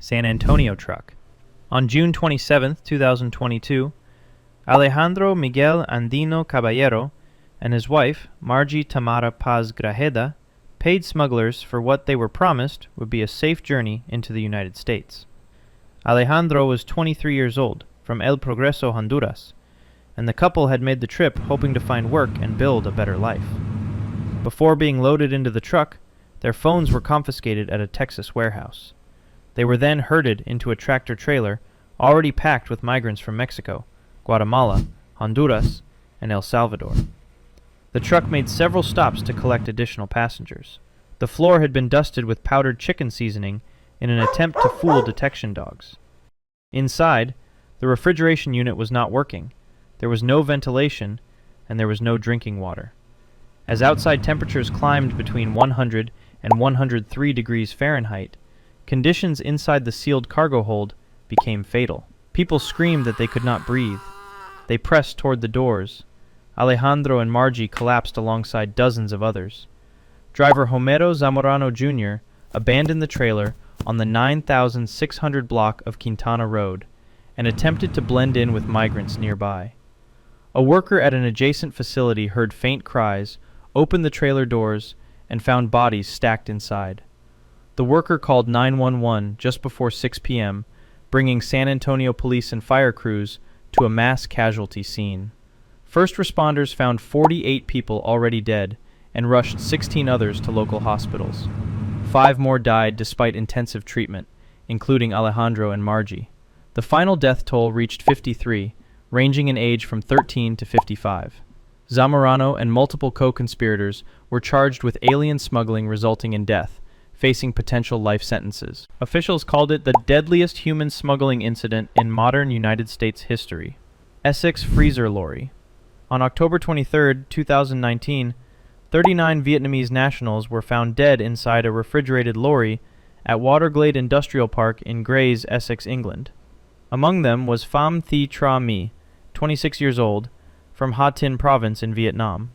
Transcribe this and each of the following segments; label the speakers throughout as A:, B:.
A: San Antonio truck. On June 27, 2022, Alejandro Miguel Andino Caballero and his wife, Margie Tamara Paz Grajeda, paid smugglers for what they were promised would be a safe journey into the United States. Alejandro was 23 years old, from El Progreso, Honduras, and the couple had made the trip hoping to find work and build a better life. Before being loaded into the truck, their phones were confiscated at a Texas warehouse. They were then herded into a tractor-trailer already packed with migrants from Mexico, Guatemala, Honduras, and El Salvador. The truck made several stops to collect additional passengers. The floor had been dusted with powdered chicken seasoning in an attempt to fool detection dogs. Inside, the refrigeration unit was not working, there was no ventilation, and there was no drinking water. As outside temperatures climbed between 100 and 103 degrees Fahrenheit, conditions inside the sealed cargo hold became fatal. People screamed that they could not breathe. They pressed toward the doors. Alejandro and Margie collapsed alongside dozens of others. Driver Homero Zamorano Jr. abandoned the trailer on the 9,600 block of Quintana Road and attempted to blend in with migrants nearby. A worker at an adjacent facility heard faint cries, opened the trailer doors, and found bodies stacked inside. The worker called 911 just before 6 p.m., bringing San Antonio police and fire crews to a mass casualty scene. First responders found 48 people already dead and rushed 16 others to local hospitals. 5 more died despite intensive treatment, including Alejandro and Margie. The final death toll reached 53, ranging in age from 13 to 55. Zamorano and multiple co-conspirators were charged with alien smuggling resulting in death, facing potential life sentences. Officials called it the deadliest human smuggling incident in modern United States history. Essex freezer lorry. On October 23, 2019, 39 Vietnamese nationals were found dead inside a refrigerated lorry at Waterglade Industrial Park in Grays, Essex, England. Among them was Pham Thi Tra Mi, 26 years old, from Ha Tin province in Vietnam.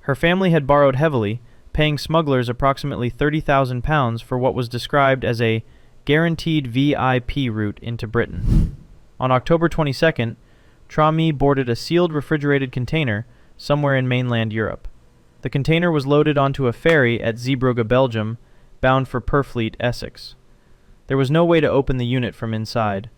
A: Her family had borrowed heavily, paying smugglers approximately £30,000 for what was described as a guaranteed VIP route into Britain. On October 22nd, Tra Mi boarded a sealed refrigerated container somewhere in mainland Europe. The container was loaded onto a ferry at Zeebrugge, Belgium, bound for Purfleet, Essex. There was no way to open the unit from inside.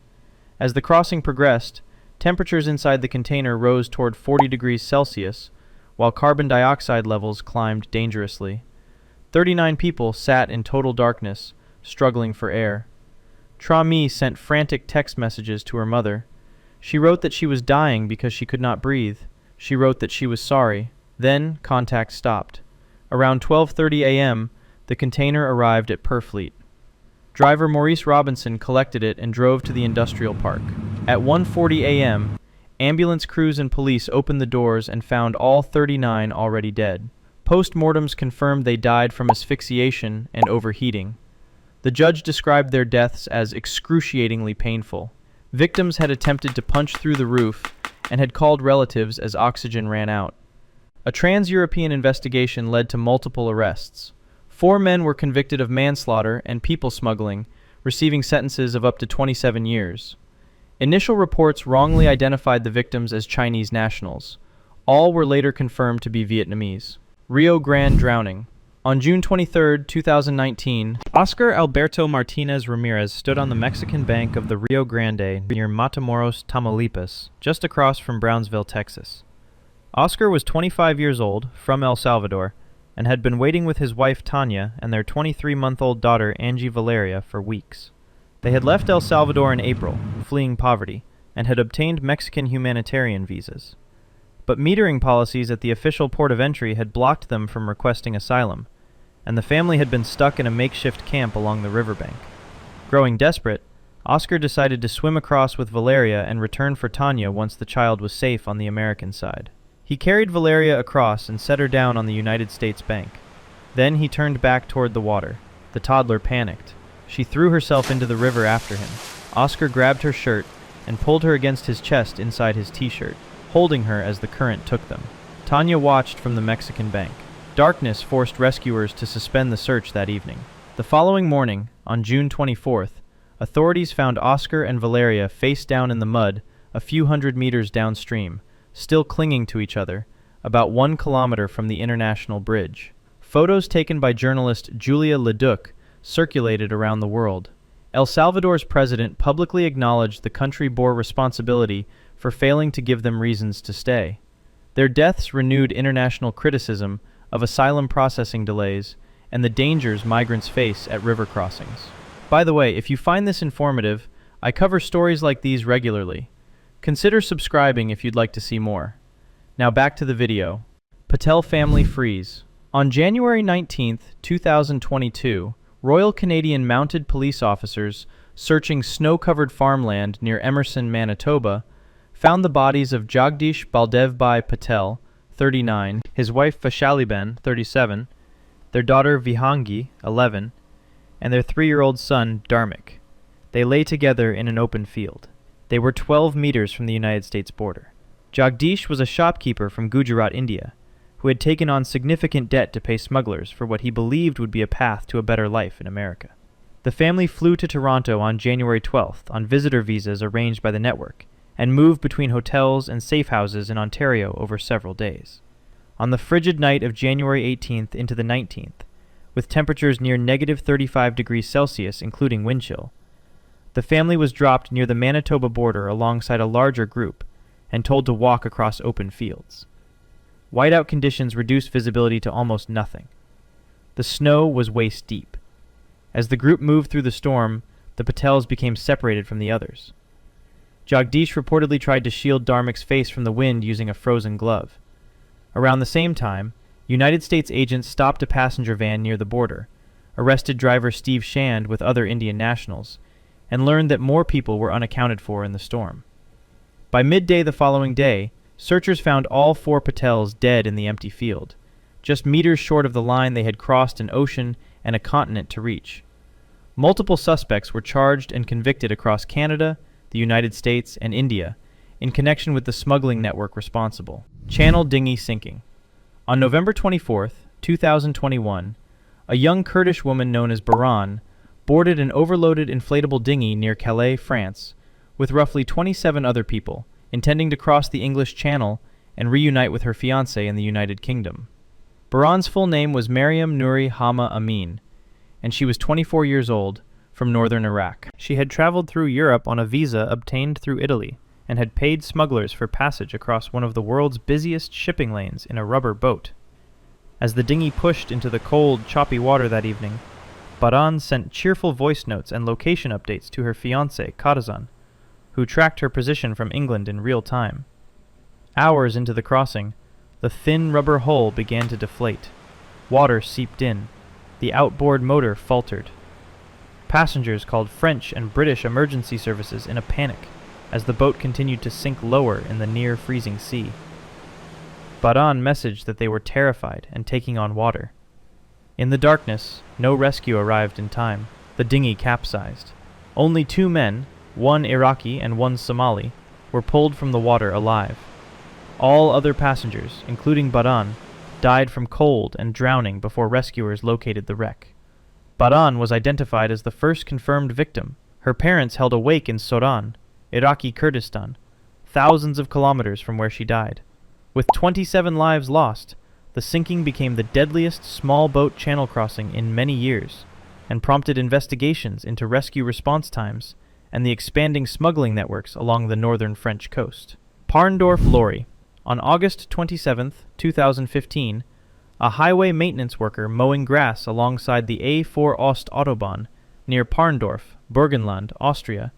A: As the crossing progressed, temperatures inside the container rose toward 40 degrees Celsius, while carbon dioxide levels climbed dangerously. 39 people sat in total darkness, struggling for air. Tra Mi sent frantic text messages to her mother. She wrote that she was dying because she could not breathe. She wrote that she was sorry. Then, contact stopped. Around 12:30 a.m., the container arrived at Purfleet. Driver Maurice Robinson collected it and drove to the industrial park. At 1:40 a.m., ambulance crews and police opened the doors and found all 39 already dead. Post-mortems confirmed they died from asphyxiation and overheating. The judge described their deaths as excruciatingly painful. Victims had attempted to punch through the roof and had called relatives as oxygen ran out. A trans-European investigation led to multiple arrests. 4 men were convicted of manslaughter and people smuggling, receiving sentences of up to 27 years. Initial reports wrongly identified the victims as Chinese nationals. All were later confirmed to be Vietnamese. Rio Grande drowning. On June 23, 2019, Oscar Alberto Martinez Ramirez stood on the Mexican bank of the Rio Grande near Matamoros, Tamaulipas, just across from Brownsville, Texas. Oscar was 25 years old, from El Salvador, and had been waiting with his wife Tanya and their 23-month-old daughter Angie Valeria for weeks. They had left El Salvador in April, fleeing poverty, and had obtained Mexican humanitarian visas. But metering policies at the official port of entry had blocked them from requesting asylum, and the family had been stuck in a makeshift camp along the riverbank. Growing desperate, Oscar decided to swim across with Valeria and return for Tanya once the child was safe on the American side. He carried Valeria across and set her down on the United States bank. Then he turned back toward the water. The toddler panicked. She threw herself into the river after him. Oscar grabbed her shirt and pulled her against his chest inside his t-shirt, holding her as the current took them. Tanya watched from the Mexican bank. Darkness forced rescuers to suspend the search that evening. The following morning, on June 24th, authorities found Oscar and Valeria face down in the mud a few hundred meters downstream, still clinging to each other, about 1 kilometer from the international bridge. Photos taken by journalist Julia Leduc circulated around the world. El Salvador's president publicly acknowledged the country bore responsibility for failing to give them reasons to stay. Their deaths renewed international criticism of asylum processing delays and the dangers migrants face at river crossings. By the way, if you find this informative, I cover stories like these regularly. Consider subscribing if you'd like to see more. Now back to the video. Patel family freeze. On January 19, 2022, Royal Canadian Mounted Police officers searching snow-covered farmland near Emerson, Manitoba, found the bodies of Jagdish Baldevbhai Patel, 39, his wife Vashaliben, 37, their daughter Vihangi, 11, and their 3-year-old son Dharmik. They lay together in an open field. They were 12 meters from the United States border. Jagdish was a shopkeeper from Gujarat, India, who had taken on significant debt to pay smugglers for what he believed would be a path to a better life in America. The family flew to Toronto on January 12th on visitor visas arranged by the network, and moved between hotels and safe houses in Ontario over several days. On the frigid night of January 18th into the 19th, with temperatures near negative 35 degrees Celsius including wind chill, the family was dropped near the Manitoba border alongside a larger group and told to walk across open fields. Whiteout conditions reduced visibility to almost nothing. The snow was waist deep. As the group moved through the storm, the Patels became separated from the others. Jagdish reportedly tried to shield Dharmik's face from the wind using a frozen glove. Around the same time, United States agents stopped a passenger van near the border, arrested driver Steve Shand with other Indian nationals, and learned that more people were unaccounted for in the storm. By midday the following day, searchers found all 4 Patels dead in the empty field, just meters short of the line they had crossed an ocean and a continent to reach. Multiple suspects were charged and convicted across Canada, the United States, and India in connection with the smuggling network responsible. Channel dinghy sinking. On November 24, 2021, a young Kurdish woman known as Baran boarded an overloaded inflatable dinghy near Calais, France, with roughly 27 other people, intending to cross the English Channel and reunite with her fiancé in the United Kingdom. Baran's full name was Mariam Nouri Hama Amin, and she was 24 years old, from northern Iraq. She had traveled through Europe on a visa obtained through Italy, and had paid smugglers for passage across one of the world's busiest shipping lanes in a rubber boat. As the dinghy pushed into the cold, choppy water that evening, Baran sent cheerful voice notes and location updates to her fiancé, Kadazan, who tracked her position from England in real time. Hours into the crossing, the thin rubber hull began to deflate. Water seeped in. The outboard motor faltered. Passengers called French and British emergency services in a panic as the boat continued to sink lower in the near-freezing sea. Baran messaged that they were terrified and taking on water. In the darkness, no rescue arrived in time. The dinghy capsized. Only 2 men, one Iraqi and one Somali, were pulled from the water alive. All other passengers, including Baran, died from cold and drowning before rescuers located the wreck. Baran was identified as the first confirmed victim. Her parents held a wake in Soran, Iraqi Kurdistan, thousands of kilometers from where she died. With 27 lives lost, the sinking became the deadliest small boat channel crossing in many years, and prompted investigations into rescue response times and the expanding smuggling networks along the northern French coast. Parndorf lorry. On August 27, 2015, a highway maintenance worker mowing grass alongside the A4 Ost Autobahn near Parndorf, Burgenland, Austria,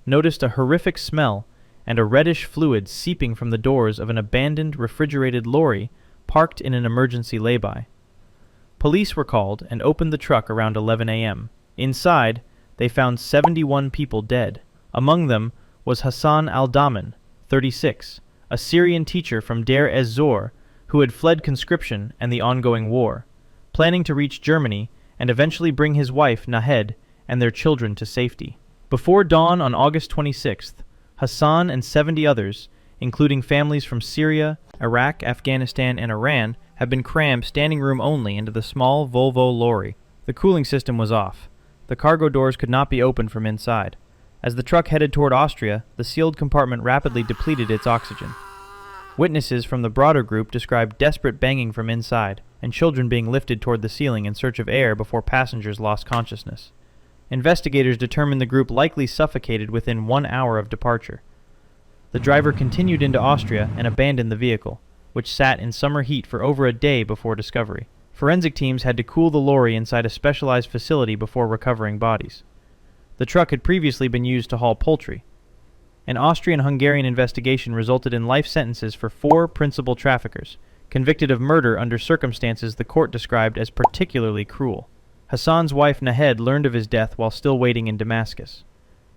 A: noticed a horrific smell and a reddish fluid seeping from the doors of an abandoned refrigerated lorry parked in an emergency lay-by. Police were called and opened the truck around 11 a.m. Inside, they found 71 people dead. Among them was Hassan al-Daman, 36, a Syrian teacher from Deir ez-Zor who had fled conscription and the ongoing war, planning to reach Germany and eventually bring his wife Nahed and their children to safety. Before dawn on August 26th, Hassan and 70 others, including families from Syria, Iraq, Afghanistan, and Iran, had been crammed standing room only into the small Volvo lorry. The cooling system was off. The cargo doors could not be opened from inside. As the truck headed toward Austria, the sealed compartment rapidly depleted its oxygen. Witnesses from the broader group described desperate banging from inside, and children being lifted toward the ceiling in search of air before passengers lost consciousness. Investigators determined the group likely suffocated within 1 hour of departure. The driver continued into Austria and abandoned the vehicle, which sat in summer heat for over a day before discovery. Forensic teams had to cool the lorry inside a specialized facility before recovering bodies. The truck had previously been used to haul poultry. An Austrian-Hungarian investigation resulted in life sentences for 4 principal traffickers, convicted of murder under circumstances the court described as particularly cruel. Hassan's wife Nahed learned of his death while still waiting in Damascus.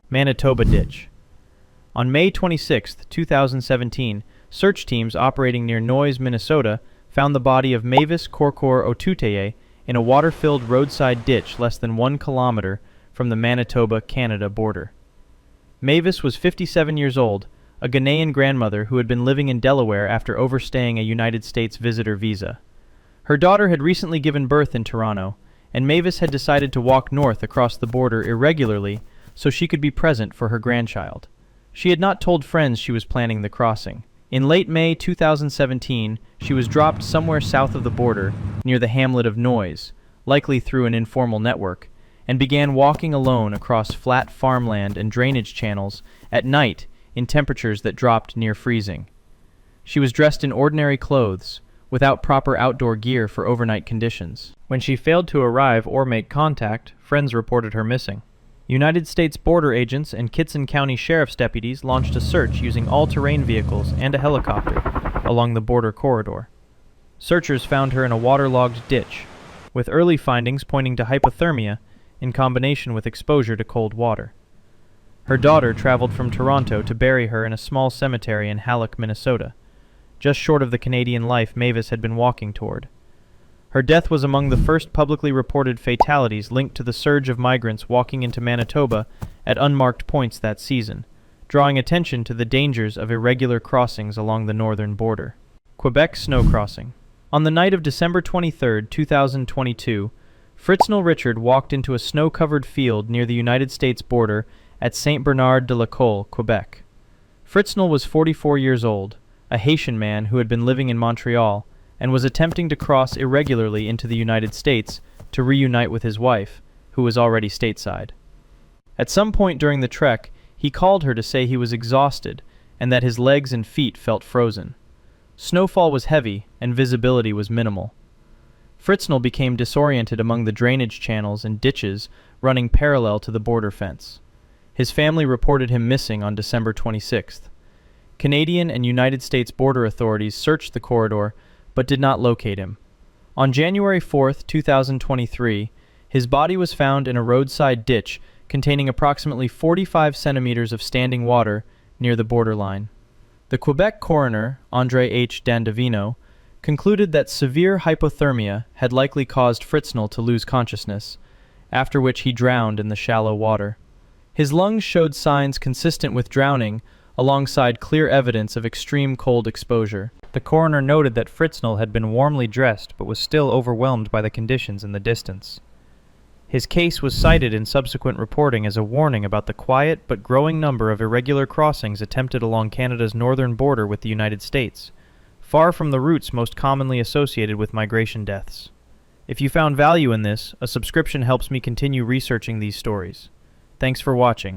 A: Manitoba ditch. On May 26, 2017, search teams operating near Noyes, Minnesota, found the body of Mavis Korkor Otuteye in a water-filled roadside ditch less than 1 kilometer from the Manitoba-Canada border. Mavis was 57 years old, a Ghanaian grandmother who had been living in Delaware after overstaying a United States visitor visa. Her daughter had recently given birth in Toronto, and Mavis had decided to walk north across the border irregularly so she could be present for her grandchild. She had not told friends she was planning the crossing. In late May 2017, she was dropped somewhere south of the border, near the hamlet of Noyes, likely through an informal network, and began walking alone across flat farmland and drainage channels at night in temperatures that dropped near freezing. She was dressed in ordinary clothes, without proper outdoor gear for overnight conditions. When she failed to arrive or make contact, friends reported her missing. United States border agents and Kitson County Sheriff's deputies launched a search using all-terrain vehicles and a helicopter along the border corridor. Searchers found her in a waterlogged ditch, with early findings pointing to hypothermia in combination with exposure to cold water. Her daughter traveled from Toronto to bury her in a small cemetery in Hallock, Minnesota, just short of the Canadian life Mavis had been walking toward. Her death was among the first publicly reported fatalities linked to the surge of migrants walking into Manitoba at unmarked points that season, drawing attention to the dangers of irregular crossings along the northern border. Quebec snow crossing. On the night of December 23, 2022, Fritznell Richard walked into a snow-covered field near the United States border at Saint-Bernard-de-la-Colle, Quebec. Fritznell was 44 years old, a Haitian man who had been living in Montreal and was attempting to cross irregularly into the United States to reunite with his wife, who was already stateside. At some point during the trek, he called her to say he was exhausted and that his legs and feet felt frozen. Snowfall was heavy and visibility was minimal. Fritznell became disoriented among the drainage channels and ditches running parallel to the border fence. His family reported him missing on December 26th. Canadian and United States border authorities searched the corridor but did not locate him. On January 4, 2023, his body was found in a roadside ditch containing approximately 45 centimeters of standing water near the borderline. The Quebec coroner, André H. Dandavino, concluded that severe hypothermia had likely caused Fritznell to lose consciousness, after which he drowned in the shallow water. His lungs showed signs consistent with drowning, alongside clear evidence of extreme cold exposure. The coroner noted that Fritznell had been warmly dressed but was still overwhelmed by the conditions in the distance. His case was cited in subsequent reporting as a warning about the quiet but growing number of irregular crossings attempted along Canada's northern border with the United States, far from the routes most commonly associated with migration deaths. If you found value in this, a subscription helps me continue researching these stories. Thanks for watching.